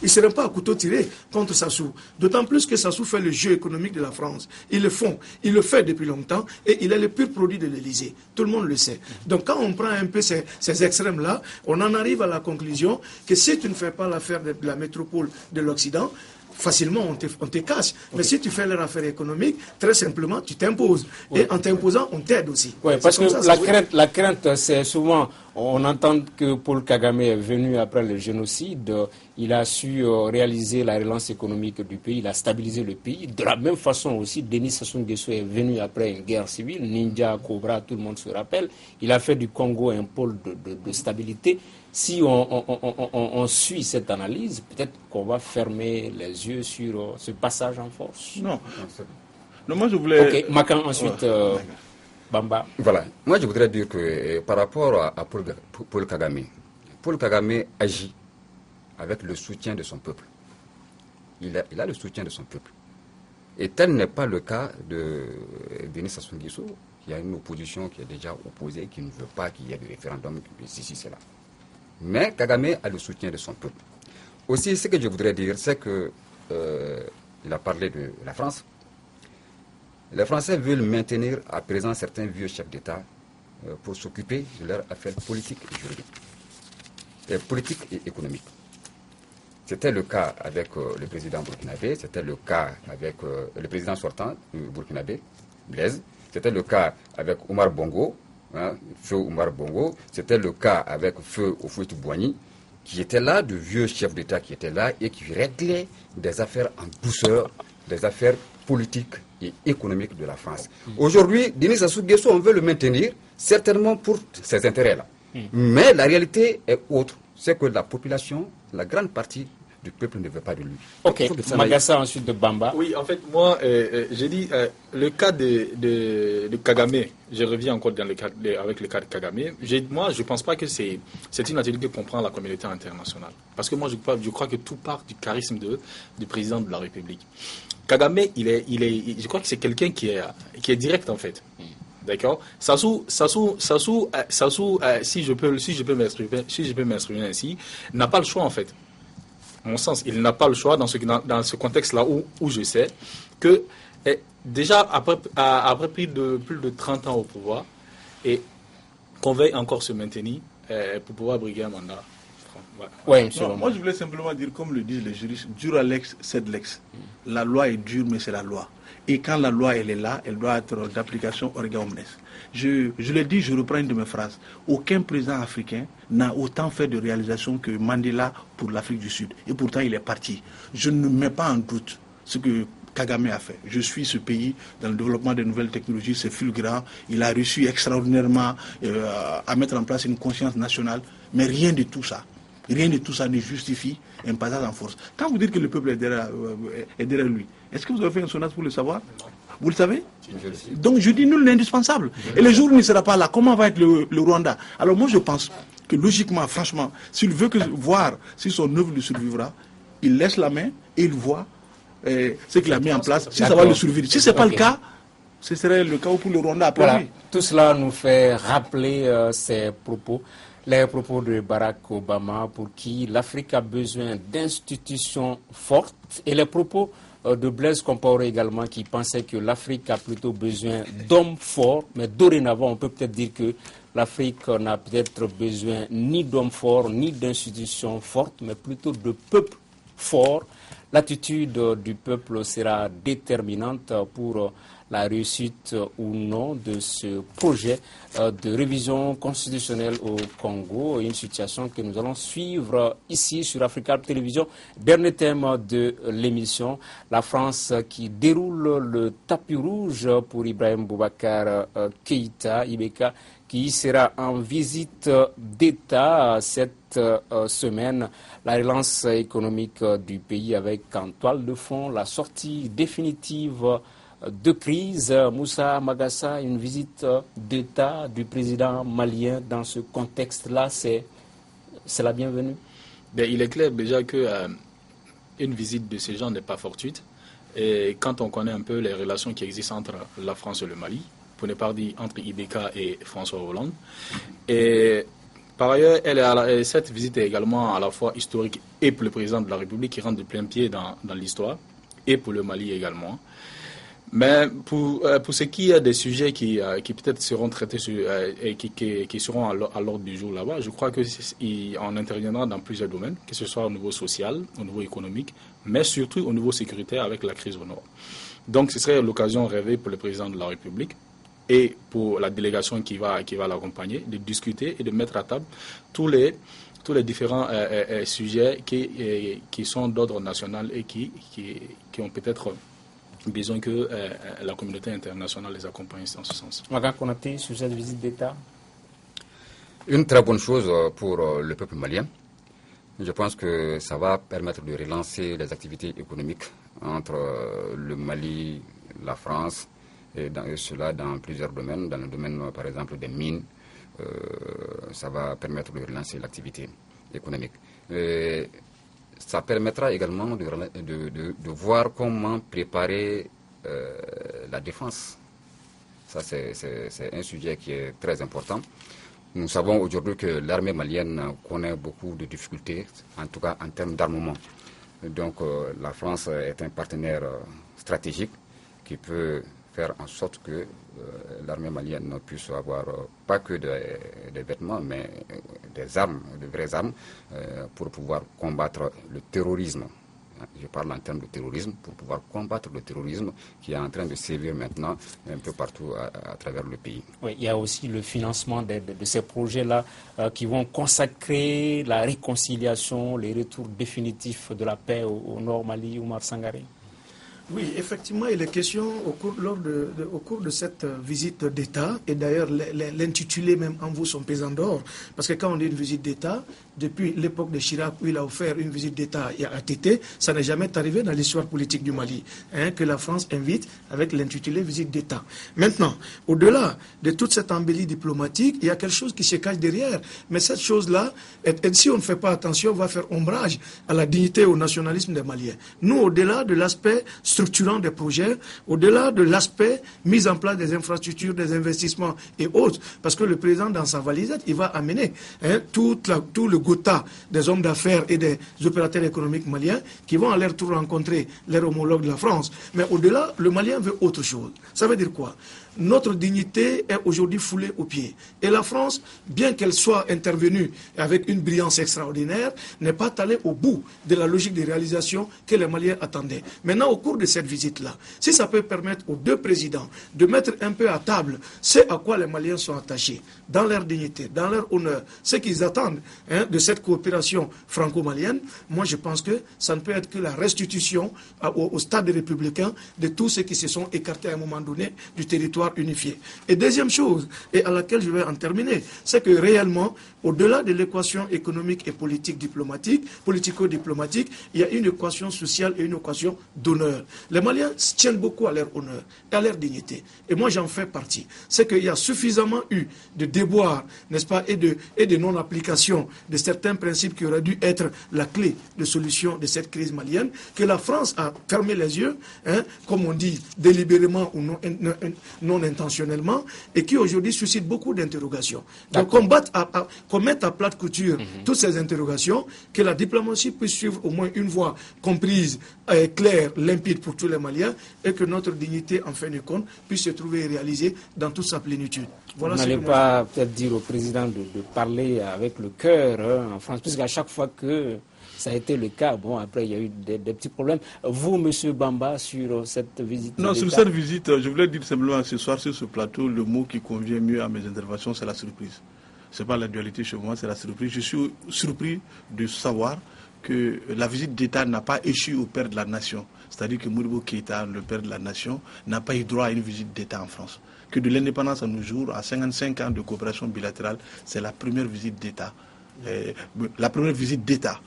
il ne serait pas à couteau tiré contre Sassou. D'autant plus que Sassou fait le jeu économique de la France. Ils le font, il le fait depuis longtemps et il est le pur produit de l'Élysée. Tout le monde le sait. Donc quand on prend un peu ces extrêmes-là, on en arrive à la conclusion que si tu ne fais pas l'affaire de la métropole de l'Occident, facilement on te casse. Okay. Mais si tu fais leur affaire économique, très simplement, tu t'imposes. Oui. Et en t'imposant, on t'aide aussi. Oui, parce que la crainte, c'est souvent, on entend que Paul Kagame est venu après le génocide, il a su réaliser la relance économique du pays, il a stabilisé le pays. De la même façon aussi, Denis Sassou Nguesso est venu après une guerre civile, Ninja, Cobra, tout le monde se rappelle. Il a fait du Congo un pôle de stabilité. Si on suit cette analyse, peut-être qu'on va fermer les yeux sur ce passage en force. Non, moi je voulais... Ok, Makan ensuite, Bamba. Voilà, moi je voudrais dire que par rapport à Paul Kagame agit avec le soutien de son peuple. Il a le soutien de son peuple. Et tel n'est pas le cas de Denis Sassou Nguesso. Il y a une opposition qui est déjà opposée, qui ne veut pas qu'il y ait de référendum, ceci, cela. Mais Kagame a le soutien de son peuple. Aussi, ce que je voudrais dire, c'est que il a parlé de la France. Les Français veulent maintenir à présent certains vieux chefs d'État pour s'occuper de leurs affaires politiques et juridiques, politiques et économiques. C'était le cas avec le président burkinabé, c'était le cas avec le président sortant burkinabé, Blaise, c'était le cas avec Omar Bongo, Feu Omar Bongo, c'était le cas avec Feu Houphouët-Boigny, qui étaient là, de vieux chefs d'État qui étaient là et qui réglaient des affaires en douceur, des affaires politiques et économiques de la France. Aujourd'hui, Denis Sassou Nguesso, on veut le maintenir, certainement pour ses intérêts-là. Mais la réalité est autre, c'est que la population, la grande partie du peuple ne veut pas de lui. Ok, Magassa ensuite de Bamba. Oui, en fait, moi, j'ai dit, le cas de Kagame, je reviens encore avec le cas de Kagame, moi, je ne pense pas que c'est une attitude que comprend la communauté internationale. Parce que moi, je crois que tout part du charisme du président de la République. Kagame, je crois que c'est quelqu'un qui est direct, en fait. D'accord. Sassou, si je peux m'exprimer ainsi, n'a pas le choix, en fait. À mon sens, il n'a pas le choix dans ce contexte-là où je sais que déjà après plus de 30 ans au pouvoir et qu'on veuille encore se maintenir pour pouvoir briguer un mandat. Ouais, moi je voulais simplement dire, comme le disent les juristes, dura lex sed lex. La loi est dure, mais c'est la loi. Et quand la loi elle est là, elle doit être d'application orga omnes. Je l'ai dit, je reprends une de mes phrases. Aucun président africain n'a autant fait de réalisations que Mandela pour l'Afrique du Sud. Et pourtant, il est parti. Je ne mets pas en doute ce que Kagame a fait. Je suis ce pays dans le développement des nouvelles technologies, c'est fulgurant. Il a réussi extraordinairement à mettre en place une conscience nationale, mais rien de tout ça ne justifie un passage en force. Quand vous dites que le peuple est derrière lui, est-ce que vous avez fait un sondage pour le savoir? Vous le savez? Donc je dis nul n'est indispensable. Et le jour où il ne sera pas là, comment va être le Rwanda? Alors moi je pense que logiquement, franchement, s'il veut voir si son œuvre lui survivra, il laisse la main et il voit ce qu'il a mis en place, si ça va le survivre. Si ce n'est pas le cas, ce serait le cas pour le Rwanda après lui. Tout cela nous fait rappeler les propos de Barack Obama, pour qui l'Afrique a besoin d'institutions fortes, et les propos de Blaise Compaoré également, qui pensait que l'Afrique a plutôt besoin d'hommes forts, mais dorénavant on peut peut-être dire que l'Afrique n'a peut-être besoin ni d'hommes forts, ni d'institutions fortes, mais plutôt de peuples forts. L'attitude du peuple sera déterminante pour la réussite ou non de ce projet de révision constitutionnelle au Congo, une situation que nous allons suivre ici sur Africa Télévision. Dernier thème de l'émission, la France qui déroule le tapis rouge pour Ibrahim Boubacar Keïta, Ibeka, qui sera en visite d'État cette semaine. La relance économique du pays avec en toile de fond la sortie définitive de crise. Moussa Magassa, une visite d'État du président malien dans ce contexte-là, c'est la bienvenue? Il est clair déjà que une visite de ce genre n'est pas fortuite. Et quand on connaît un peu les relations qui existent entre la France et le Mali, pour ne pas dire entre Ibeka et François Hollande. Et par ailleurs, cette visite est également à la fois historique et pour le président de la République qui rentre de plein pied dans l'histoire, et pour le Mali également. Mais pour ce qui est des sujets qui peut-être seront traités et qui seront à l'ordre du jour là-bas, je crois qu'on interviendra dans plusieurs domaines, que ce soit au niveau social, au niveau économique, mais surtout au niveau sécuritaire avec la crise au Nord. Donc ce serait l'occasion rêvée pour le président de la République et pour la délégation qui va l'accompagner, de discuter et de mettre à table tous les différents sujets qui sont d'ordre national et qui ont peut-être besoin que la communauté internationale les accompagne dans ce sens. Maga Konaté, sur cette visite d'État? Une très bonne chose pour le peuple malien. Je pense que ça va permettre de relancer les activités économiques entre le Mali, la France, et cela dans plusieurs domaines. Dans le domaine, par exemple, des mines, ça va permettre de relancer l'activité économique. Ça permettra également de voir comment préparer la défense. Ça, c'est un sujet qui est très important. Nous savons aujourd'hui que l'armée malienne connaît beaucoup de difficultés, en tout cas en termes d'armement. Donc la France est un partenaire stratégique qui peut faire en sorte que l'armée malienne puisse avoir pas que des vêtements, mais des armes, de vraies armes, pour pouvoir combattre le terrorisme. Je parle en termes de terrorisme, pour pouvoir combattre le terrorisme qui est en train de sévir maintenant un peu partout à travers le pays. Oui, il y a aussi le financement de ces projets-là qui vont consacrer la réconciliation, les retours définitifs de la paix au Nord Mali, Oumar Sangaré. Oui, effectivement, il est question au cours de cette visite d'État, et d'ailleurs l'intitulé même en vaut son pesant d'or, parce que quand on dit une visite d'État, depuis l'époque de Chirac où il a offert une visite d'État à Tété, ça n'est jamais arrivé dans l'histoire politique du Mali, que la France invite avec l'intitulé visite d'État. Maintenant, au-delà de toute cette embellie diplomatique, il y a quelque chose qui se cache derrière, mais cette chose-là, si on ne fait pas attention, va faire ombrage à la dignité et au nationalisme des Maliens. Nous, au-delà de l'aspect structurant des projets, au-delà de l'aspect mise en place des infrastructures, des investissements et autres, parce que le président, dans sa valisette, il va amener tout le gotha des hommes d'affaires et des opérateurs économiques maliens qui vont à leur tour rencontrer leurs homologues de la France. Mais au-delà, le Malien veut autre chose. Ça veut dire quoi? Notre dignité est aujourd'hui foulée aux pieds. Et la France, bien qu'elle soit intervenue avec une brillance extraordinaire, n'est pas allée au bout de la logique de réalisation que les Maliens attendaient. Maintenant, au cours de cette visite-là, si ça peut permettre aux deux présidents de mettre un peu à table ce à quoi les Maliens sont attachés, dans leur dignité, dans leur honneur, ce qu'ils attendent de cette coopération franco-malienne, moi je pense que ça ne peut être que la restitution au stade républicain de tous ceux qui se sont écartés à un moment donné du territoire unifié. Et deuxième chose, et à laquelle je vais en terminer, c'est que réellement, au-delà de l'équation économique et politique diplomatique, politico-diplomatique, il y a une équation sociale et une équation d'honneur. Les Maliens tiennent beaucoup à leur honneur et à leur dignité. Et moi, j'en fais partie. C'est qu'il y a suffisamment eu de déboires, n'est-ce pas, et de non-application de certains principes qui auraient dû être la clé de solution de cette crise malienne, que la France a fermé les yeux, comme on dit, délibérément ou non intentionnellement, et qui aujourd'hui suscite beaucoup d'interrogations. Donc qu'on mette à plate couture toutes ces interrogations, que la diplomatie puisse suivre au moins une voie comprise, claire, limpide pour tous les Maliens, et que notre dignité, en fin de compte, puisse se trouver réalisée dans toute sa plénitude. Voilà. Vous n'allez pas peut-être dire au président de parler avec le cœur en France, puisqu'à chaque fois que ça a été le cas, bon, après il y a eu des petits problèmes. Vous, M. Bamba, sur cette visite? Non, sur cette visite, je voulais dire simplement ce soir sur ce plateau, le mot qui convient mieux à mes interventions, c'est la surprise. Ce n'est pas la dualité chez moi, c'est la surprise. Je suis surpris de savoir que la visite d'État n'a pas échu au père de la nation. C'est-à-dire que Modibo Keïta, le père de la nation, n'a pas eu droit à une visite d'État en France. Que de l'indépendance à nos jours, à 55 ans de coopération bilatérale, c'est la première visite d'État. La première visite d'État.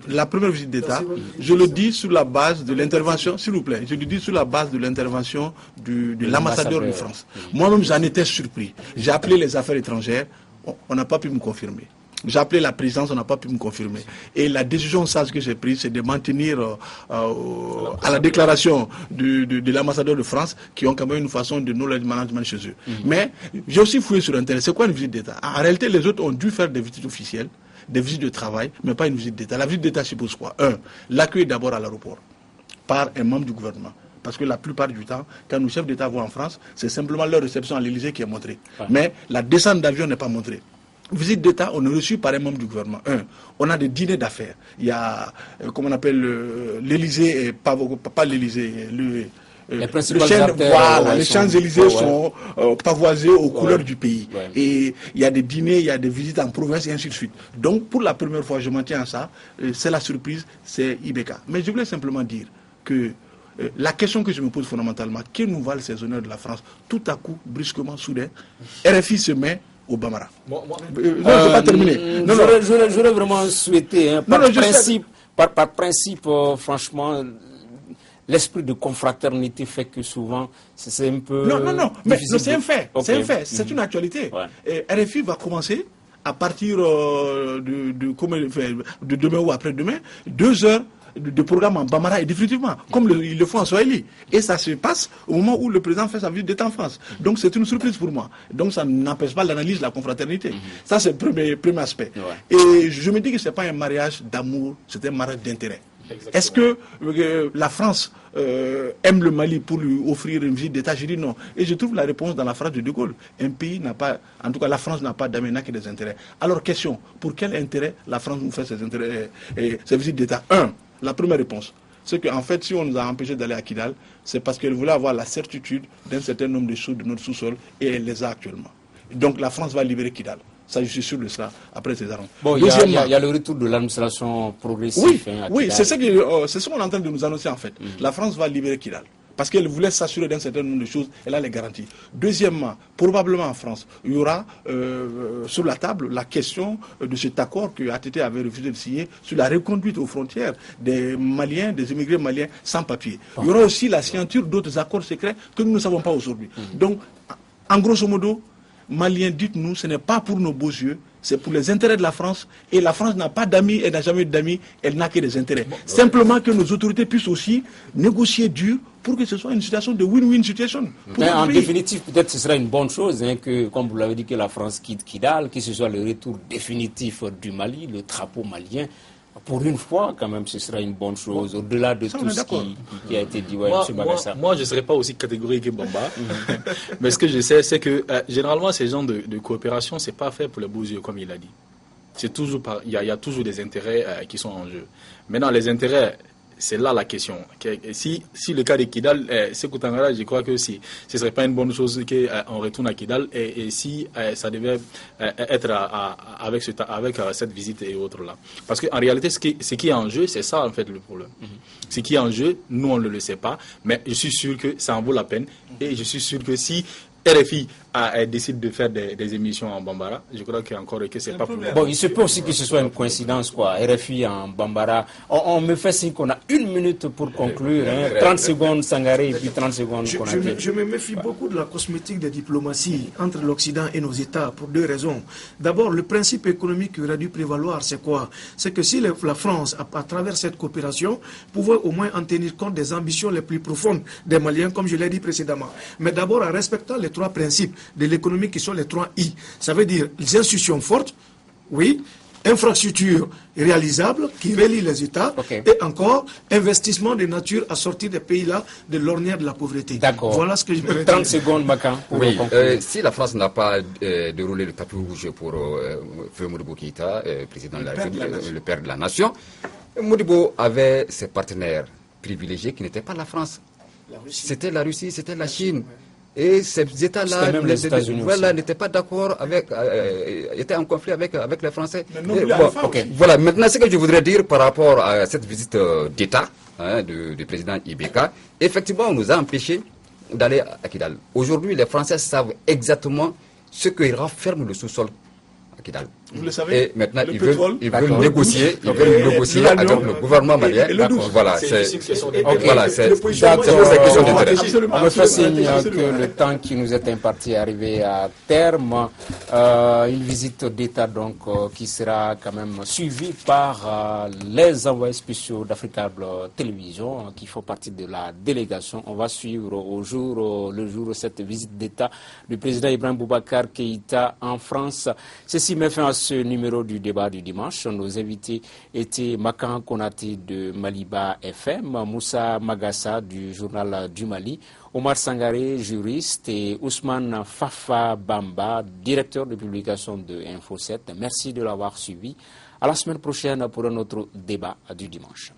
La première visite d'État, je le dis sous la base de l'intervention, s'il vous plaît, je le dis sous la base de l'intervention de l'ambassadeur de France. Moi-même, j'en étais surpris. J'ai appelé les affaires étrangères, on n'a pas pu me confirmer. J'ai appelé la présidence, on n'a pas pu me confirmer. Et la décision sage que j'ai prise, c'est de maintenir à la déclaration de l'ambassadeur de France, qui ont quand même une façon de knowledge management chez eux. Mais j'ai aussi fouillé sur Internet. C'est quoi une visite d'État? En réalité, les autres ont dû faire des visites officielles, des visites de travail, mais pas une visite d'État. La visite d'État suppose quoi? L'accueil d'abord à l'aéroport, par un membre du gouvernement. Parce que la plupart du temps, quand nos chefs d'État vont en France, c'est simplement leur réception à l'Élysée qui est montrée. Mais la descente d'avion n'est pas montrée. Visite d'État, on est reçu par un membre du gouvernement. On a des dîners d'affaires. Il y a, comment on appelle, l'Élysée, pas l'Élysée, les Champs-Élysées sont pavoisés aux couleurs du pays. Et il y a des dîners, il y a des visites en province et ainsi de suite. Donc, pour la première fois, je m'en tiens à ça. C'est la surprise, c'est Ibeka. Mais je voulais simplement dire que la question que je me pose fondamentalement, que nous valent ces honneurs de la France? Tout à coup, brusquement, soudain, RFI se met au Bamara. Non, je ne vais pas terminer. J'aurais vraiment souhaité, par principe, franchement, l'esprit de confraternité fait que souvent, c'est un peu... Non, mais c'est un fait. Okay. C'est un fait, c'est une actualité. Et RFI va commencer à partir de demain ou après-demain, 2 heures de programme en Bambara, et définitivement, comme ils le font en Swahili. Et ça se passe au moment où le président fait sa visite d'État en France. Donc c'est une surprise pour moi. Donc ça n'empêche pas l'analyse de la confraternité. Ça c'est le premier aspect. Et je me dis que ce n'est pas un mariage d'amour, c'est un mariage d'intérêt. Est-ce que la France aime le Mali pour lui offrir une visite d'État? Je dis non. Et je trouve la réponse dans la phrase de De Gaulle. Un pays n'a pas, en tout cas la France n'a pas d'amis, n'a que des intérêts. Alors question, pour quel intérêt la France nous fait ces visites d'État? La première réponse, c'est qu'en fait, si on nous a empêchés d'aller à Kidal, c'est parce qu'elle voulait avoir la certitude d'un certain nombre de choses de notre sous-sol, et elle les a actuellement. Donc la France va libérer Kidal. Ça, je suis sûr de cela, après ces armes. Bon, il y a le retour de l'administration progressive. Oui, c'est ce qu'on est en train de nous annoncer en fait. La France va libérer Kidal. Parce qu'elle voulait s'assurer d'un certain nombre de choses, elle a les garanties. Deuxièmement, probablement en France, il y aura sur la table la question de cet accord que ATT avait refusé de signer sur la reconduite aux frontières des Maliens, des immigrés maliens sans papier. Il y aura aussi la signature d'autres accords secrets que nous ne savons pas aujourd'hui. Donc, en grosso modo, Maliens, dites-nous, ce n'est pas pour nos beaux yeux, c'est pour les intérêts de la France. Et la France n'a pas d'amis, elle n'a jamais eu d'amis, elle n'a que des intérêts. Simplement que nos autorités puissent aussi négocier dur pour que ce soit une situation de win-win situation. Mais en définitive, peut-être ce sera une bonne chose, que, comme vous l'avez dit, que la France quitte Kidal, que ce soit le retour définitif du Mali, le drapeau malien. Pour une fois, quand même, ce sera une bonne chose, au-delà de tout ce qui a été dit. Moi, je ne serais pas aussi catégorique que Bamba. Mais ce que je sais, c'est que généralement, ces genres de coopération, ce n'est pas fait pour les beaux yeux, comme il a dit. Il y a toujours des intérêts qui sont en jeu. Maintenant, les intérêts, c'est là la question. Si le cas de Kidal, Sékou Tangara, je crois que ce ne serait pas une bonne chose qu'on retourne à Kidal, et si ça devait être avec cette visite et autres-là. Parce qu'en réalité, ce qui est en jeu, c'est ça en fait le problème. Ce qui est en jeu, nous on ne le sait pas, mais je suis sûr que ça en vaut la peine, et je suis sûr que si RFI décide de faire des émissions en Bambara, je crois que c'est pas problème. Bon, il se peut aussi que ce soit une coïncidence, quoi. RFI en Bambara. On me fait signe qu'on a 1 minute pour conclure. 30 secondes Sangaré et puis 30 secondes Konaté. Je me méfie beaucoup de la cosmétique des diplomaties entre l'Occident et nos États pour 2 raisons. D'abord, le principe économique qui aurait dû prévaloir, c'est quoi? C'est que si la France, à travers cette coopération, pouvait au moins en tenir compte des ambitions les plus profondes des Maliens, comme je l'ai dit précédemment. Mais d'abord, en respectant les 3 principes de l'économie qui sont les 3 I. Ça veut dire les institutions fortes, oui, infrastructures réalisables qui relient les États, et encore investissement de nature à sortir des pays-là de l'ornière de la pauvreté. D'accord. Voilà ce que je me 30 secondes, Makan. Oui, si la France n'a pas déroulé le tapis rouge pour Feu Modibo Keïta, président de la République, le père de la nation, Modibo avait ses partenaires privilégiés qui n'étaient pas la France. C'était la Russie, c'était la Chine. Et ces États-là n'étaient pas d'accord étaient en conflit avec les Français. Voilà, maintenant ce que je voudrais dire par rapport à cette visite d'État du président Ibeka, effectivement on nous a empêchés d'aller à Kidal. Aujourd'hui les Français savent exactement ce qui renferme le sous-sol à Kidal. Vous le savez. Et maintenant ils veulent négocier avec le gouvernement malien. Voilà, c'est on me fait signe que le temps qui nous est imparti est arrivé à terme. Une visite d'État donc qui sera quand même suivie par les envoyés spéciaux d'Africable Télévision qui font partie de la délégation. On va suivre le jour de cette visite d'État du président Ibrahim Boubacar Keïta en France. Ceci met fin à ce numéro du débat du dimanche. Nos invités étaient Makan Konaté de Maliba FM, Moussa Magassa du journal du Mali, Omar Sangaré, juriste, et Ousmane Fafa Bamba, directeur de publication de Info 7. Merci de l'avoir suivi. À la semaine prochaine pour un autre débat du dimanche.